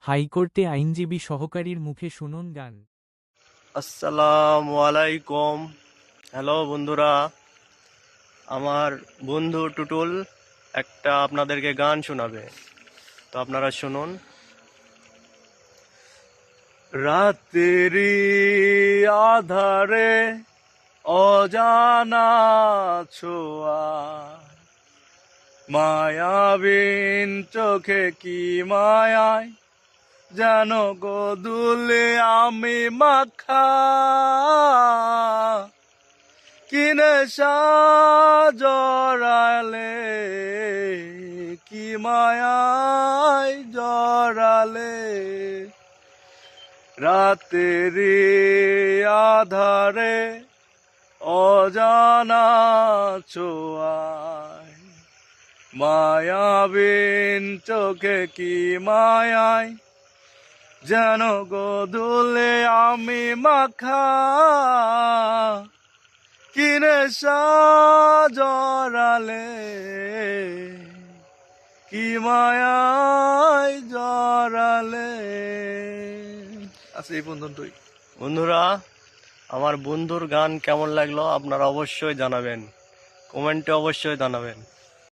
হাইকোর্টে আইনজীবী সহকারীর মুখে শুনুন গান। আসসালামু আলাইকুম। হ্যালো বন্ধুরা, আমার বন্ধু টুটুল একটা আপনাদেরকে গান শোনাবে, তো আপনারা শুনুন। রাতেরি আধারে অজানা ছোঁয়া, মায়াবিন চোখে কি মায়ায় যেন গোদুলে আমি মাখা, কিনে জড়ালে কি মায়ায় জড়ালে, রাতেরি আধারে অজানা ছোঁয়ায়, মায়াবিন চোখে কি মায়ায় যেন গোদুলে আমি মাখা, কিনে জড়ালে কি মায়ায় জড়ালে। আচ্ছা, এই পর্যন্তই। বন্ধুরা, আমার বন্ধুর গান কেমন লাগলো আপনারা অবশ্যই জানাবেন, কমেন্টে অবশ্যই জানাবেন।